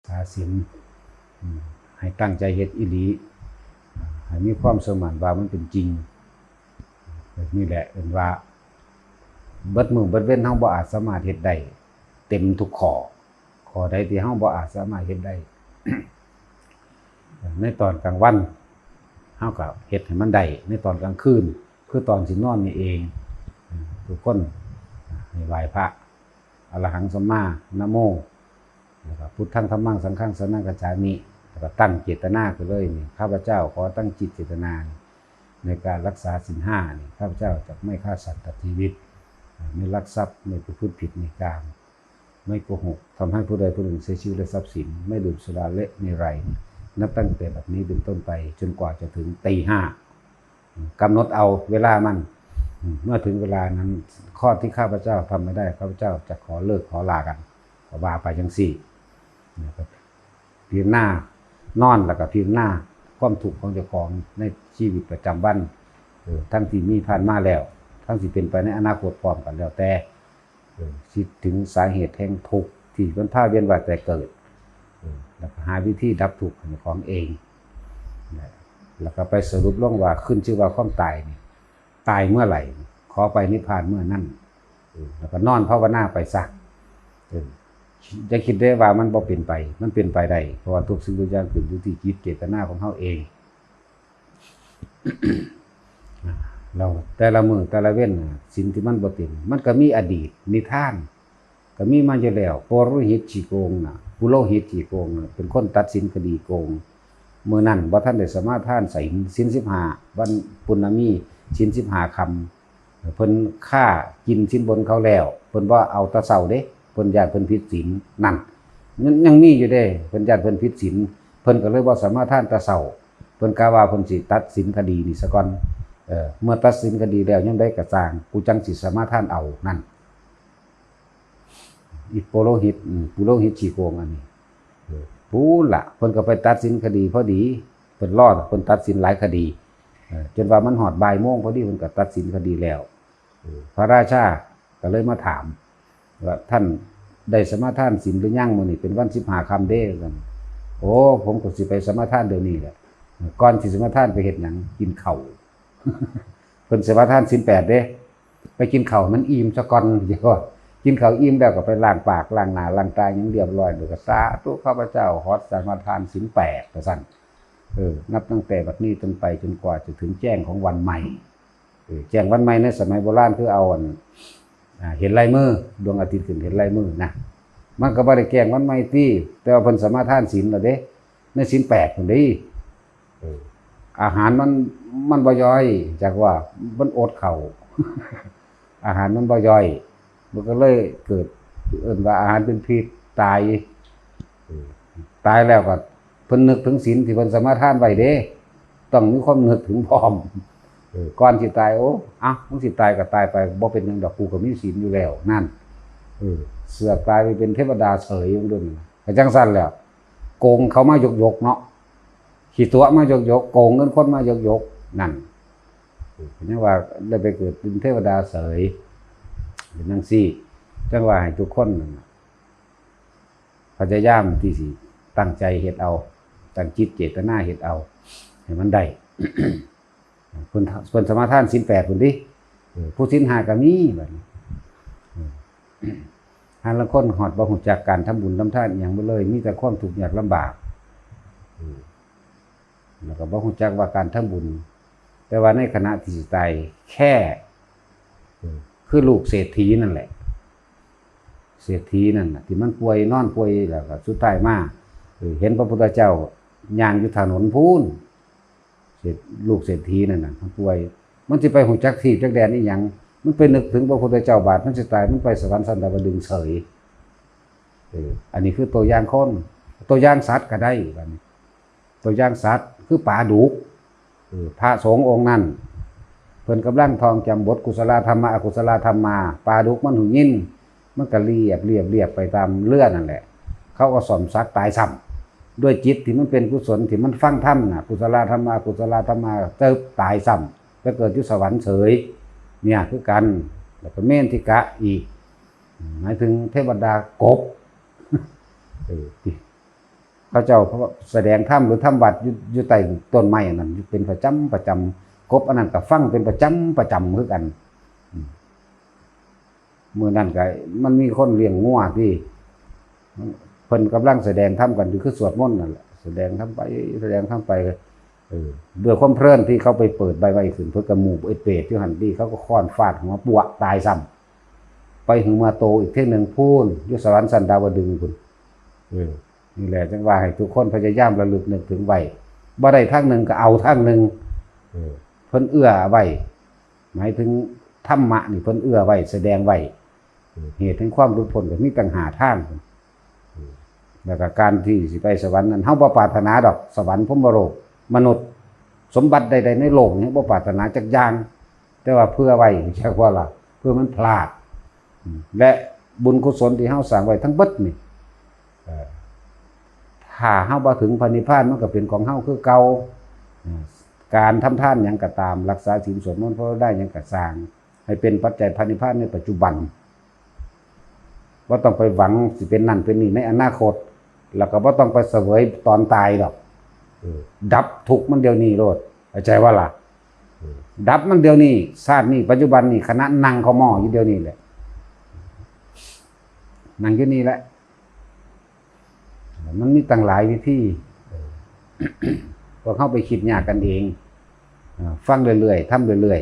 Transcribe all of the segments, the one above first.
หาศีลให้ตั้งใจเฮ็ดอีหลีให้มีความเชื่อมั่นว่ามันเป็นจริงนี่แหละเป็นว่าเบิดมื้อเบิดเว้นเฮาบ่อาจสามารถเฮ็ดได้เต็มทุกข้อใดที่เฮาบ่อาจสามารถเฮ็ดได้ ในตอนกลางวันเฮาก็เฮ็ดให้มันได้ในตอนกลางคืนคือตอนสินอนนี่เองทุกคนให้ไหว้พระอรหังสัมมานะโมแล้วก็พุทธังธัมมังสังฆังสรณังคัจฉามิแล้วก็ตั้งเจตนาขึ้นเลยนี่ข้าพเจ้าขอตั้งจิตเจตนาในการรักษาศีล5นี่ข้าพเจ้าจะไม่ฆ่าสัตว์ตัดชีวิตไม่ลักทรัพย์ไม่ประพฤติผิดในกามไม่โกหกทำให้ผู้ใดผู้หนึ่งเสียชีวิตและทรัพย์สินไม่ดื่มสุราและนิไรนับตั้งแต่แบบนี้เป็นต้นไปจนกว่าจะถึงตี 5กำหนดเอาเวลามันเมื่อถึงเวลานั้นข้อที่ข้าพเจ้าทำไม่ได้ข้าพเจ้าจะขอเลิกขอลากันขอว่าไปจังสี่พิจารณานอนแล้วก็พิจารณาความทุกข์ของเจ้าของในชีวิตประจำวันทั้งที่มีผ่านมาแล้วทั้งที่เป็นไปในอนาคตพร้อมกันแล้วแต่คิดถึงสาเหตุแห่งทุกข์ที่มันพาเวียนว่ายแต่เกิดแล้วก็หาวิธีดับทุกข์ของเองแล้วก็ไปสรุปลงว่าขึ้นชื่อว่าความตายนี่ตายเมื่อไหร่ขอไปนิพพานเมื่อนั้นแล้วก็นอนภาวนาไปซะจะคิดได้ว่ามันบ่เป็นไปมันเป็นไปได้เพราะว่าทุกสิ่งทุกอย่างขึ้นอยู่ที่จิตเจตนาของเฮาเอง เราแต่ละมื้อแต่ละเว้นสิ่งที่มันบ่เต็มมันก็มีอดีตนิทานก็มีมาอยู่แล้วปุโรหิตขี้โกงน่ะปุโรหิตขี้โกงเป็นคนตัดสินคดีโกงมื้อนั้นบ่ทันได้สมาทานศีล15วันปุณณมีศีล15ค่ำเพิ่นฆ่ากินศีลบนเขาแล้วเพิ่นบ่เอาแตะเช้าเด้เพิ่นญาติเพิ่นผิดศีลนั่นยังมีอยู่เด้เพิ่นญาติเพิ่นผิดศีลเพิ่นก็เลยบ่สามารถทานแตะเช้าเพิ่นกะว่าเพิ่นสิตัดสินคดีนี่ซะก่อนเมื่อตัดสินคดีแล้วยังได้กระจ่างกูจังสิสามารถทานเอานั่นอีปุโรหิตขี้โกงอันนี้ปูล่ะเพิ่นก็ไปตัดสินคดีพอดีเพิ่นรอดเพิ่นตัดสินหลายคดีจนว่ามันฮอดบ่ายโมงพอดีเพิ่นก็ตัดสินคดีแล้วพระราชาก็เลยมาถามว่าท่านได้สมาทานศีลหรือยังมื้อนี้เป็นวัน15ค่ำเด้กันโอ้ผมก็สิไปสมาทานเดี๋ยวนี้แหละก่อนสิสมาทานไปเฮ็ดหยังกินข้าวเพิ่นสมาทานศีล8เด้ไปกินข้าวมันอิ่มซะก่อนเดี๋ยวก็กินข้าวอิ่มแล้วก็ไปล้างปากล้างหน้าล้างตาหยังเรียบร้อยแล้วก็สาธุข้าพเจ้าขอสมาทานศีล8ว่าซั่นนับตั้งแต่บัดนี้จนไปจนกว่าจะถึงแจ้งของวันใหม่แจ้งวันใหม่ในสมัยโบราณคือเอาเห็นลายมือดวงอาทิตย์ขึ้นเห็นลายมือนะมันก็บ่ได้แจ้งวันใหม่ติแต่ว่าเพิ่นสมาทานศีลแล้วเด้ในศีล8พุ่นเด้อาหารมันบ่ย่อยจากว่ามันอดข้าวอาหารมันบ่ย่อยมันก็เลยเกิดว่าอาหารเป็นพิษตายแล้วก็เพิ่นนึกถึงศีลที่เพิ่นสมาทานไว้เด้ต้องมีความนึกถึงพร้อมก่อนสิตายโอ้มึงสิตายก็ตายไปบ่เป็นหยังดอกกูก็มีศีลอยู่แล้วนั่นเสือกตายไปเป็นเทวดาเฉยอยู่ด้วยก็จังซั่นแหละโกงเขามายกเนาะขี้ตัวมายกโกงเงินคนมายกนั่นนี่ว่าได้ไปเกิดเป็นเทวดาเสยเป็นจังซี่จังว่าให้ทุกคนพยายามที่สิตั้งใจเฮ็ดเอาตั้งจิตเจตนาเฮ็ดเอาให้มันได้ เพิ่นสมาทานศีล8พุ่นดิผู้ศีล5ก็มีบัดนี้หาลางคนฮอดบ่ฮู้จักการทำบุญทำทานอีหยังบ่เลยมีแต่ความทุกข์ยากลำบากแล้วก็บ่ฮู้จักว่าการทำบุญแต่ว่าในขณะที่สิตายแค่คือลูกเศรษฐีนั่นแหละเศรษฐีนั่นน่ะที่มันป่วยนอนป่วยแล้วก็สุดท้ายมาเห็นพระพุทธเจ้าย่างอยู่ถนนพูนลูกเศรษฐีนั่นน่ะมันป่วยมันสิไปฮู้จักที่จักแดนอีหยังมันไปนึกถึงพระพุทธเจ้าบาดมันสิตายมันไปสวรรค์สันดาวดึงเฉยอันนี้คือตัวอย่างคนตัวอย่างสัตว์ก็ได้บัดนี้ตัวอย่างสัตว์คือปลาดุกพระสงฆ์องค์นั้นเพิ่นกำลังท่องจำบทกุศลธรรมะอกุศลธรรมมาปลาดุกมันหูยินมันก็เรียบไปตามเลือดนั่นแหละเขาก็สมซักตายซ้ำด้วยจิตที่มันเป็นกุศลที่มันฟังธรรมน่ะกุศลธรรมะกุศลธรรมะเติบตายซ้ำไปเกิดอยู่สวรรค์เฉยเนี่ยคือกันแล้วก็เมนทิกะอีกหมายถึงเทวดากบ เขาเจ้าเขาแสดงธรรมหรือทำวัดอยู่ใต้ต้นไม้อันนั้นเป็นประจำกบอันนั้นก็ฟังเป็นประจำคือกันมื้อนั้นก็มันมีคนเลี้ยงงัวที่เพิ่นกำลังแสดงธรรมกันอยู่คือสวดมนต์นั่นแหละแสดงธรรมไปด้วยความเพลินที่เขาไปเปิดใบไม้ขึ้นเพื่อกระหมู่ไอ้เปรตที่หันดีเขาก็ค้อนฟาดหัวปัวตายซ้ำไปถึงมาโตอีกเที่ยนึงพูนอยู่สวรรค์สันดาวดึงพุ่นนี่แหละจังว่าให้ทุกคนพยายามระลึกนึกถึงไว้บ่ได้ทางนึงก็เอาทางนึงเพิ่นเอื้อไว้หมายถึงธรรมะนี่เพิ่นเอื้อไว้แสดงไว้เหตุถึงความหลุดพ้นก็มีต่างหาทางแล้วก็การที่สิไปสวรรค์นั้นเฮาบ่ปรารถนาดอกสวรรค์พรหมโลกมนุษย์สมบัติใดๆในโลกนี้บ่ปรารถนาจักอย่างแต่ว่าเพื่อไว้จักว่าล่ะเพื่อมันพลาดและบุญกุศลที่เฮาสร้างไว้ทั้งเบิดนี่ถ้าเฮาบ่ถึงพระนิพพานมันก็เป็นของเฮาคือเก่าการทำทานหยังก็ตามรักษาศีลสวดมนต์พอได้หยังก็สร้างให้เป็นปัจจัยพระนิพพานในปัจจุบันบ่ต้องไปหวังสิเป็นนั่นเป็นนี่ในอนาคตแล้วก็บ่ต้องไปเสวยตอนตายดอกดับทุกข์มันเดี๋ยวนี้โลดเข้าใจว่าล่ะดับมันเดี๋ยวนี้ชาตินี้ปัจจุบันนี้ขณะนั่งเข้าหม้ออยู่เดี๋ยวนี้แหละนั่งอยู่นี่แหละมันมีตั้งหลายวิธีพวกเข้าไปคิดยากกันเองฟังเรื่อยๆทำเรื่อย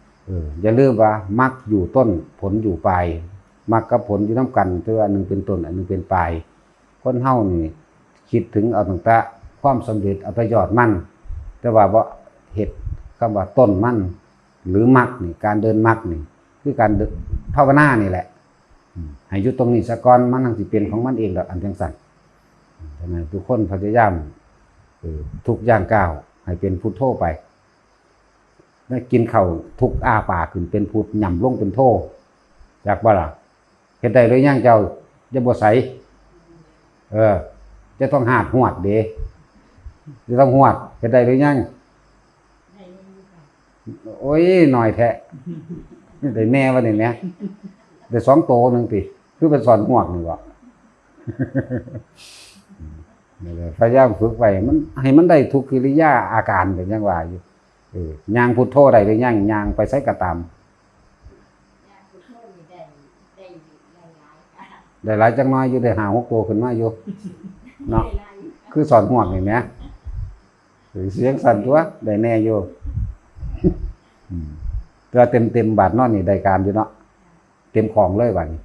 ๆอย่าลืมว่ามรรคอยู่ต้นผลอยู่ปลายมรรคกับผลอยู่นำกันคืออันนึงเป็นต้นอันนึงเป็นปลายคนเฮานี่คิดถึงเอาตั้งแต่ความสำเร็จเอาแต่ยอดมันแต่ว่าบ่เฮ็ดคำว่าต้นมันหรือมรรคนี่การเดินมรรคนี่คือการภาวนานี่แหละให้อยู่ตรงนี้ซะก่อนมันทั้งสิเป็นของมันเองดอกอันจังซั่นฉะนั้นทุกคนพยายามทุกอย่างก้าวให้เป็นพุทโธไปได้กินข้าวทุกอ้าปากขึ้นเป็นพุทย่ำลงเป็นโธอยากบ่ล่ะเฮ็ดได้หรือยังเจ้าอย่าบ่ใสจะต้องหาดหวดเด้จะต้องหวดเฮ็ดได้หรือยังโอ้ยหน่อยแท้ได้แน่ว่านี่แหมได้2โตนึงติคือเป็นสอนหวดนี่บ่พยายามฝึกไว้มันให้มันได้ทุกกิริยาอาการเป็นจังว่าอยู่ย่างพุทโธได้หรือยังย่างไปไสก็ตามได้หลายจังน้อยอยู่ได้5-6โตขึ้นมาอยู่เนาะคือสอนหวดนี่แหมเสียงสั่นตัวได้แน่อยู่ก็เต็มบาทนอนนี่ได้การอยู่เนาะเต็มของเลยบัดนี้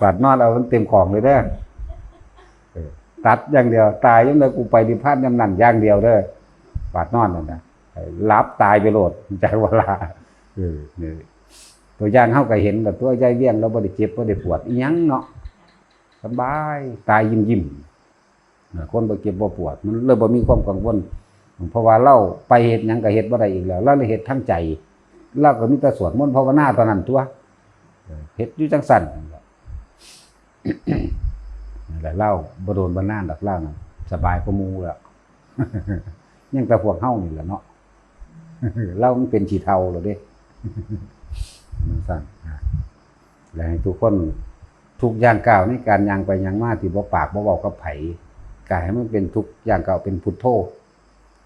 บาดนอนเอามันเต็มของเลยเด้อตัดอย่างเดียวตายยังไงกูไปนิพพานยำนั่นอย่างเดียวเด้อบาดนอนนั่นนะรับตายไปโลดใจเวลานี่ตัวอย่างเฮาก็เห็นแบบตัวใจเวียงแล้วบ่ได้เจ็บบ่ได้ปวดอีหยังเนาะสบายตายยิ้มคนบ่เจ็บบ่ปวดมันเลยบ่มีความกังวลเพราะว่าเราไปเฮ็ดหยังก็เฮ็ดบ่ได้อีกแล้วเราเลยเฮ็ดทั้งใจเราก็มีแต่สวดมนต์ภาวนาเท่านั้นตัวเฮ็ดอยู่จังซั่นแล้วเล่าบ่โดนบ่นานดอกเล่าน่ะสบายกว่าหมู่แล้วยังแต่พวกเฮานี่แหละเนาะเล่ามันเป็นขี้เฒ่าแล้วเด้ซั่นแล้วให้ทุกคนทุกอย่างก้าวในการย่างไปย่างมาที่บ่ปากบ่เว้ากับไผก็ให้มันเป็นทุกอย่างก้าวเป็นพุทโธ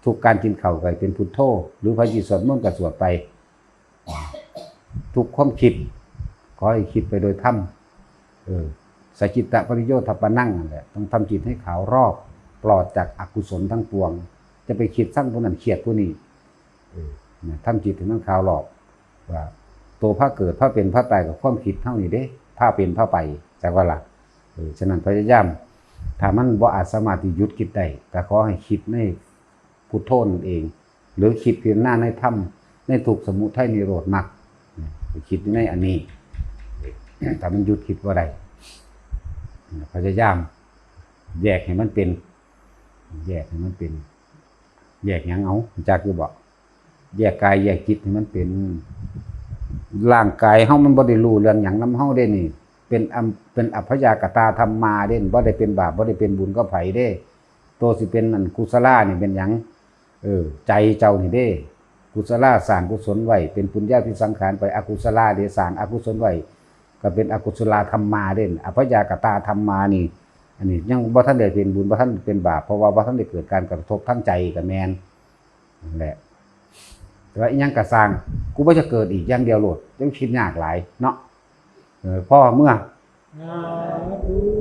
ทุกการกินข้าวก็เป็นพุทโธหรือพระจิตสวดมนต์ก็สวดไปทุกความคิดขอให้คิดไปโดยธรรมสัจจิตะปริโยทัปปนั่งนั่นแหละต้องทำจิตให้ขาวรอบปลอดจากอกุศลทั้งปวงจะไปคิดสร้างผู้นั้นเครียดผู้นี้ทำจิตให้มันขาวรอบว่าตัวพระเกิดพระเป็นพระตายกับความคิดเท่านี้เด้พระเป็นพระไปจากว่าล่ะฉะนั้นพยายามถ้ามันบ่อาจสามารถที่หยุดคิดได้ก็ขอให้คิดในพุทโธนั่นเองหรือคิดเพียงหน้าในธรรมในทุกข์สมุทัยนิโรธมรรคคิดในอันนี้ถ้ามันหยุดคิดบ่ได้พยายามแยกให้มันเป็นแยกให้มันเป็นแยกหยังเอาจากคือบอกแยกกายแยกจิตให้มันเป็นร่างกายเฮามันบ่ได้รู้เรื่องหยังนำเฮาเด้นี่เป็นอัพยากตาธรรมมาเด้บ่ได้เป็นบาปบ่ได้เป็นบุญก็ไผเด้โตสิเป็นอันกุศลานี่เป็นหยังใจเจ้านี่เด้กุศลาสร้างกุศลไว้เป็นปุญญาภิสังขารไปอกุศลาเด้สร้างอกุศลไว้ ก็เป็นอกุศลธรรมมาเด่นอภยากตาธรรมมานี่อันนี้ยังบ่ทันได้เป็นบุญบ่ทันเป็นบาปเพราะว่าบ่ทันได้เกิดการกระทบทางใจกับแม่นนั่นแหละแต่ว่าอีหยังก็สร้างกูบ่จะเกิดอีกอย่างเดียวโลดยังคิดยากหลายเนาะพ่อเมื่อ สาธุ